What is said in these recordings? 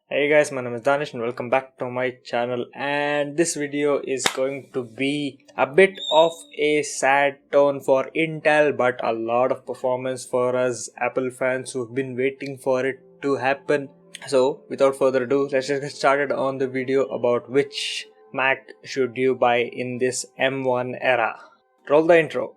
Hey guys, my name is Danish and welcome back to my channel, and this video is going to be a bit of a sad tone for Intel but a lot of performance for us Apple fans who've been waiting for it to happen. So without further ado, let's just get started on the video about which Mac should you buy in this M1 era. Roll the intro.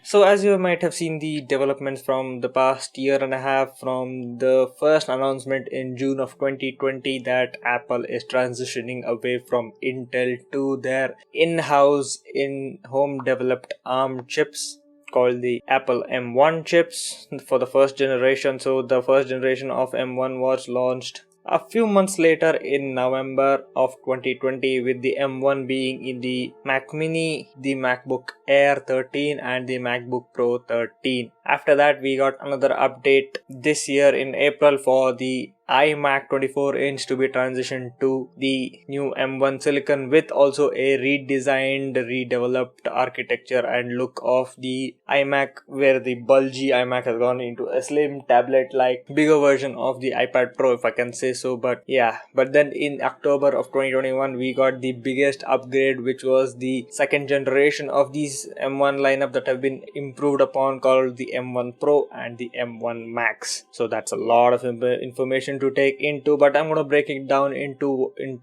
So as you might have seen the developments from the past year and a half, from the first announcement in June of 2020 that Apple is transitioning away from Intel to their in-house, in-home developed ARM chips called the Apple M1 chips for the first generation. So the first generation of M1 was launched a few months later in November of 2020, with the M1 being in the Mac Mini, the MacBook Air 13 and the MacBook Pro 13. After that, we got another update this year in April for the iMac 24-inch to be transitioned to the new M1 Silicon, with also a redesigned, redeveloped architecture and look of the iMac, where the bulgy iMac has gone into a slim tablet-like bigger version of the iPad Pro, if I can say so. But then in October of 2021 we got the biggest upgrade, which was the second generation of these M1 lineup that have been improved upon, called the M1 Pro and the M1 Max. So that's a lot of information to take into, but I'm going to break it down in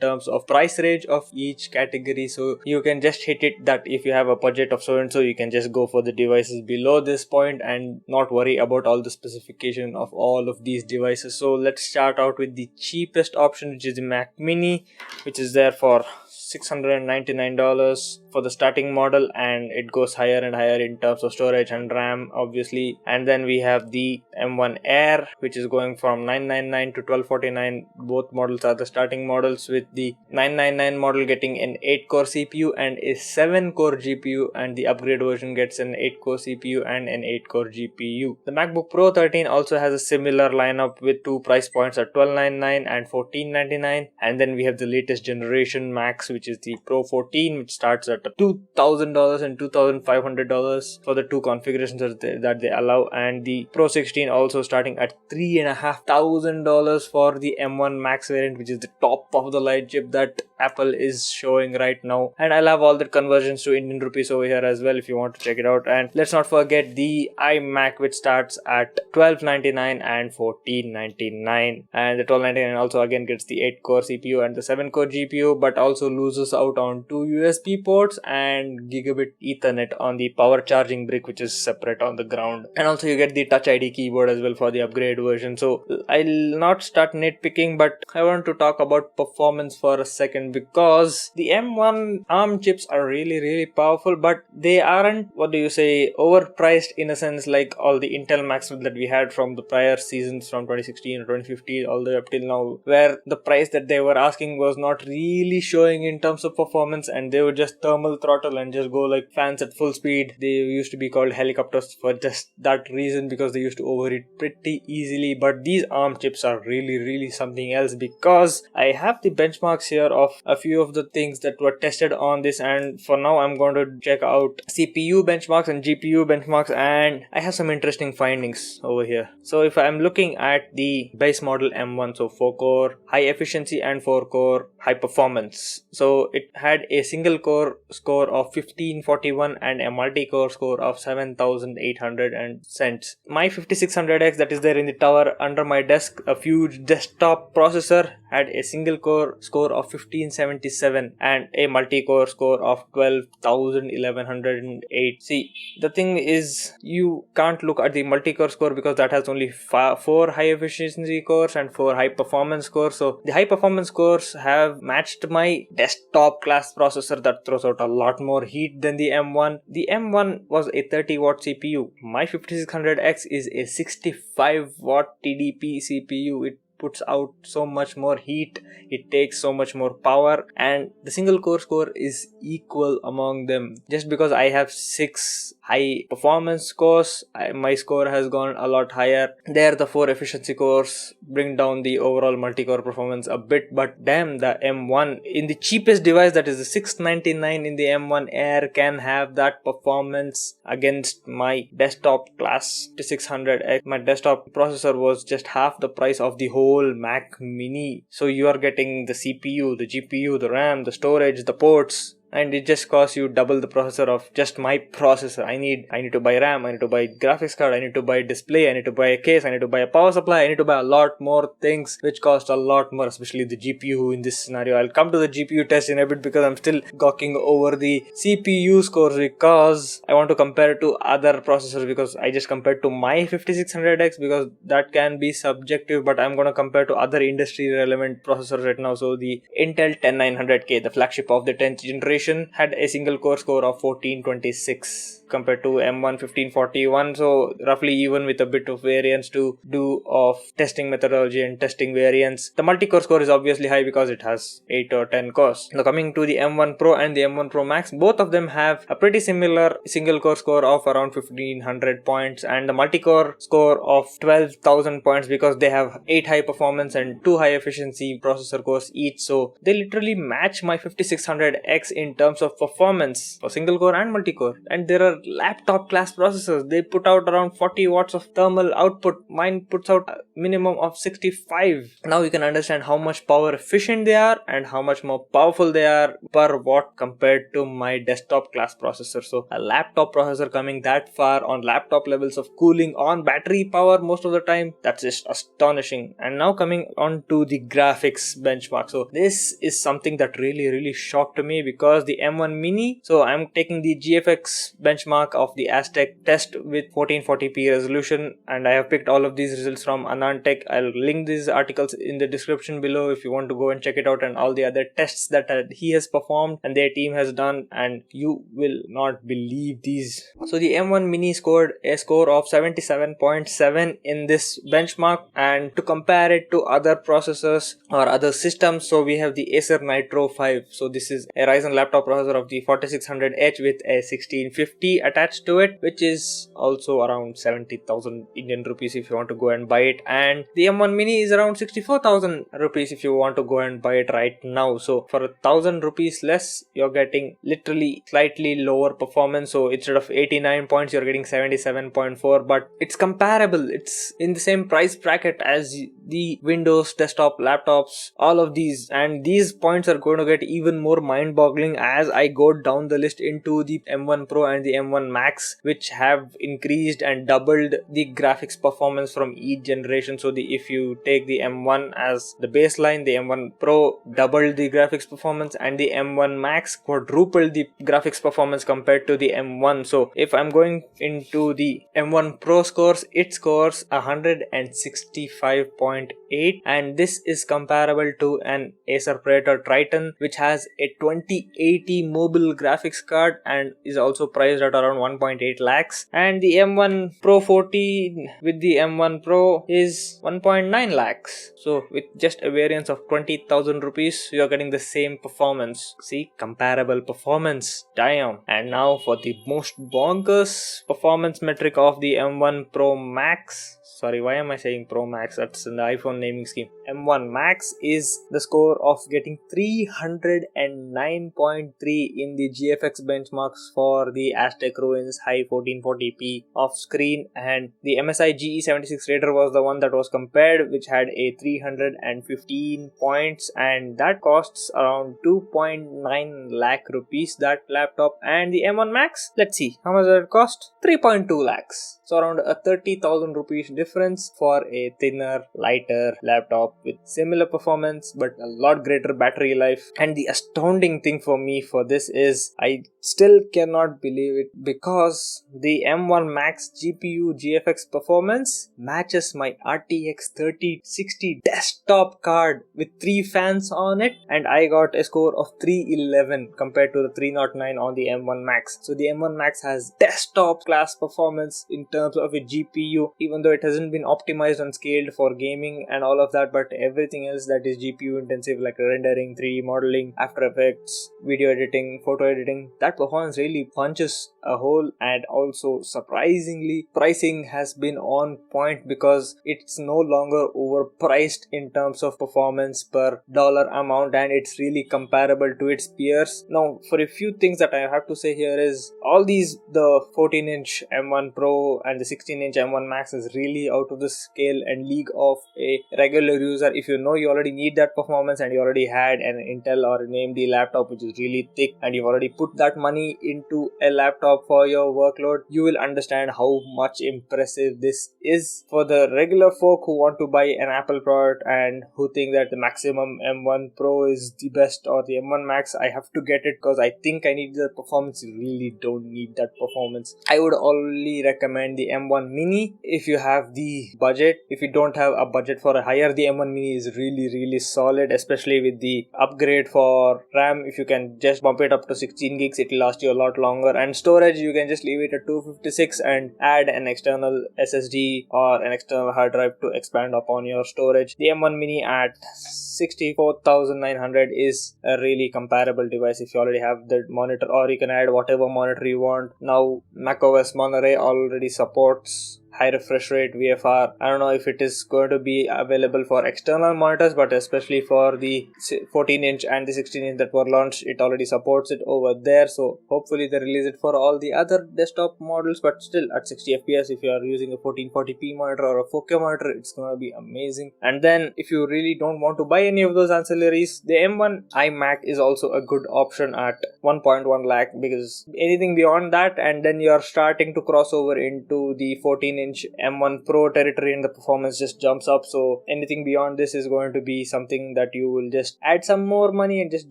terms of price range of each category, so you can just hit it that if you have a budget of so and so, you can just go for the devices below this point and not worry about all the specification of all of these devices. So let's start out with the cheapest option, which is the Mac Mini, which is there for $699 for the starting model, and it goes higher and higher in terms of storage and RAM, obviously. And then we have the M1 Air, which is going from $999 to $1249. Both models are the starting models, with the $999 model getting an 8-core CPU and a 7-core GPU, and the upgrade version gets an 8-core CPU and an 8-core GPU. The MacBook Pro 13 also has a similar lineup with two price points at $1299 and $1499. And then we have the latest generation Macs, which is the Pro 14, which starts at $2,000 and $2,500 for the two configurations that they allow, and the Pro 16 also starting at $3,500 for the M1 Max variant, which is the top of the line chip that Apple is showing right now. And I'll have all the conversions to Indian rupees over here as well if you want to check it out. And let's not forget the iMac, which starts at $1299 and $1499, and the $1299 also again gets the 8-core CPU and the 7-core GPU, but also loses out on two USB ports and gigabit Ethernet on the power charging brick, which is separate on the ground. And also you get the Touch ID keyboard as well for the upgrade version. So I'll not start nitpicking, but I want to talk about performance for a second, because the M1 ARM chips are really powerful, but they aren't, overpriced in a sense like all the Intel Macs that we had from the prior seasons from 2016 or 2015 all the way up till now, where the price that they were asking was not really showing in terms of performance, and they would just thermal throttle and just go like fans at full speed. They used to be called helicopters for just that reason, because they used to overheat pretty easily. But these ARM chips are really something else, because I have the benchmarks here of a few of the things that were tested on this, and for now I'm going to check out CPU benchmarks and GPU benchmarks, and I have some interesting findings over here. So if I'm looking at the base model M1, so 4-core high efficiency and 4-core high performance, so it had a single core score of 1541 and a multi-core score of 7800 cents. My 5600X that is there in the tower under my desk, a huge desktop processor, had a single core score of 1577 and a multi-core score of 1108. See, the thing is, you can't look at the multi-core score because that has only 4 high efficiency cores and 4 high performance cores. So the high performance cores have matched my desktop class processor that throws out a lot more heat than the M1. The M1 was a 30-watt CPU. My 5600X is a 65-watt TDP CPU. It puts out so much more heat, it takes so much more power, and the single core score is equal among them. Just because I have 6 high performance cores, my score has gone a lot higher. There the 4 efficiency cores bring down the overall multi-core performance a bit, but damn, the M1 in the cheapest device, that is the 699 in the M1 Air, can have that performance against my desktop class 600X. My desktop processor was just half the price of the whole Mac Mini. So you are getting the CPU, the GPU, the RAM, the storage, the ports, and it just costs you double the processor of just my processor. I need to buy RAM, I need to buy graphics card, I need to buy display, I need to buy a case, I need to buy a power supply, I need to buy a lot more things which cost a lot more, especially the GPU in this scenario. I'll come to the GPU test in a bit because I'm still gawking over the CPU scores because I want to compare it to other processors, because I just compared to my 5600X because that can be subjective, but I'm gonna compare to other industry relevant processors right now. So the Intel 10900K, the flagship of the 10th generation, had a single core score of 1426 compared to M1 1541, so roughly even with a bit of variance to do of testing methodology and testing variance. The multi-core score is obviously high because it has 8 or 10 cores. Now coming to the M1 Pro and the M1 Pro Max, both of them have a pretty similar single core score of around 1500 points and the multi-core score of 12,000 points because they have 8 high performance and 2 high efficiency processor cores each, so they literally match my 5600X in terms of performance for single core and multi-core. And there are laptop class processors, they put out around 40 watts of thermal output. Mine puts out a minimum of 65. Now you can understand how much power efficient they are and how much more powerful they are per watt compared to my desktop class processor. So a laptop processor coming that far on laptop levels of cooling on battery power most of the time, that's just astonishing. And now coming on to the graphics benchmark, so this is something that really shocked me because the M1 Mini, so I'm taking the GFX benchmark of the Aztec test with 1440p resolution, and I have picked all of these results from AnandTech. I'll link these articles in the description below if you want to go and check it out, and all the other tests that he has performed and their team has done, and you will not believe these. So the M1 Mini scored a score of 77.7 in this benchmark, and to compare it to other processors or other systems, so we have the Acer Nitro 5. So this is a Ryzen laptop processor of the 4600H with a 1650 attached to it, which is also around 70,000 Indian rupees if you want to go and buy it, and the M1 Mini is around 64,000 rupees if you want to go and buy it right now. So for 1,000 rupees less, you're getting literally slightly lower performance. So instead of 89 points, you're getting 77.4, but it's comparable, it's in the same price bracket as the Windows desktop laptops, all of these, and these points are going to get even more mind-boggling as I go down the list into the M1 Pro and the M1 Max, which have increased and doubled the graphics performance from each generation. So if you take the M1 as the baseline, the M1 Pro doubled the graphics performance and the M1 Max quadrupled the graphics performance compared to the M1. So if I'm going into the M1 Pro scores, it scores 165.8, and this is comparable to an Acer Predator Triton, which has a 2080 mobile graphics card and is also priced at around 1.8 lakhs, and the M1 Pro 14 with the M1 Pro is 1.9 lakhs. So with just a variance of 20,000 rupees, you are getting the same performance. See, comparable performance, damn. And now for the most bonkers performance metric of the M1 Pro Max. Sorry, why am I saying Pro Max? That's in the iPhone naming scheme. M1 Max is the score of getting 309.3 in the GFX benchmarks for the Aztec Ruins high 1440p off screen, and the MSI GE76 Raider was the one that was compared, which had a 315 points, and that costs around 2.9 lakh rupees, that laptop. And the M1 Max, let's see how much does it cost. 3.2 lakhs. So around a 30,000 rupees difference for a thinner, lighter laptop with similar performance but a lot greater battery life. And the astounding thing for me for this is I still cannot believe it, because the M1 Max GPU GFX performance matches my RTX 3060 desktop card with 3 fans on it, and I got a score of 311 compared to the 309 on the M1 Max. So the M1 Max has desktop class performance in terms of a GPU, even though it has hasn't been optimized and scaled for gaming and all of that, but everything else that is GPU intensive, like rendering, 3D modeling, After Effects, video editing, photo editing, that performance really punches a hole. And also surprisingly, pricing has been on point because it's no longer overpriced in terms of performance per dollar amount, and it's really comparable to its peers. Now, for a few things that I have to say here is all these, the 14-inch M1 Pro and the 16-inch M1 Max is really out of the scale and league of a regular user. If you know you already need that performance and you already had an Intel or an AMD laptop which is really thick and you've already put that money into a laptop for your workload, you will understand how much impressive this is. For the regular folk who want to buy an Apple product and who think that the maximum M1 Pro is the best or the M1 Max, I have to get it because I think I need the performance. You really don't need that performance. I would only recommend the M1 Mini if you have the budget. If you don't have a budget for a higher, the M1 Mini is really solid, especially with the upgrade for RAM. If you can just bump it up to 16 gigs, it will last you a lot longer. And storage, you can just leave it at 256 and add an external SSD or an external hard drive to expand upon your storage. The M1 Mini at 64,900 is a really comparable device if you already have the monitor, or you can add whatever monitor you want. Now macOS Monterey already supports high refresh rate VFR. I don't know if it is going to be available for external monitors, but especially for the 14-inch and the 16-inch that were launched, it already supports it over there. So hopefully they release it for all the other desktop models, but still at 60 FPS, if you are using a 1440p monitor or a 4K monitor, it's going to be amazing. And then if you really don't want to buy any of those ancillaries, the M1 iMac is also a good option at 1.1 lakh, because anything beyond that and then you're starting to cross over into the 14-inch M1 Pro territory and the performance just jumps up. So anything beyond this is going to be something that you will just add some more money and just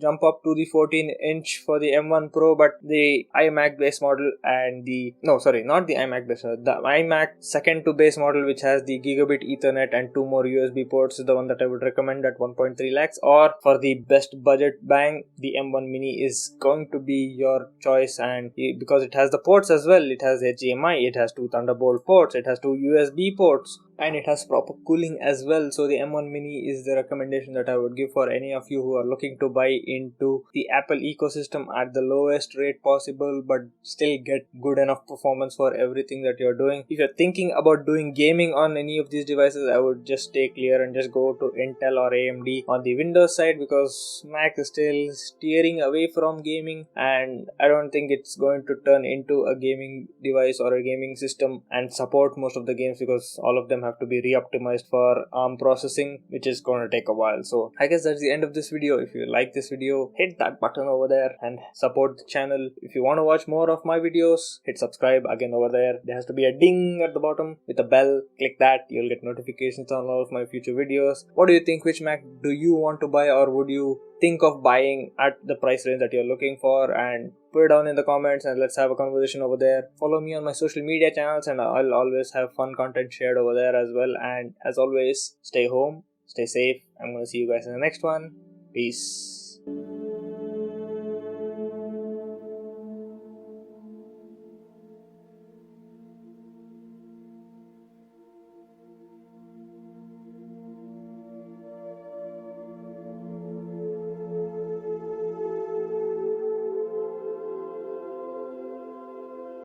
jump up to the 14-inch for the M1 Pro. But the iMac base model and the not the iMac base model, the iMac second to base model, which has the gigabit Ethernet and 2 more USB ports, is the one that I would recommend at 1.3 lakhs. Or for the best budget bang, the M1 Mini is going to be your choice, and because it has the ports as well, it has HDMI, it has 2 Thunderbolt ports, it has 2 USB ports, and it has proper cooling as well. So the M1 Mini is the recommendation that I would give for any of you who are looking to buy into the Apple ecosystem at the lowest rate possible, but still get good enough performance for everything that you're doing. If you're thinking about doing gaming on any of these devices, I would just stay clear and just go to Intel or AMD on the Windows side, because Mac is still steering away from gaming, and I don't think it's going to turn into a gaming device or a gaming system and support most of the games, because all of them have to be re-optimized for ARM processing, which is going to take a while. So I guess that's the end of this video. If you like this video, hit that button over there and support the channel. If you want to watch more of my videos, hit subscribe again over there. There has to be a ding at the bottom with a bell. Click that, you'll get notifications on all of my future videos. What do you think? Which Mac do you want to buy, or would you think of buying at the price range that you're looking for? And put it down in the comments and let's have a conversation over there. Follow me on my social media channels and I'll always have fun content shared over there as well. And as always, stay home, stay safe. I'm going to see you guys in the next one. Peace.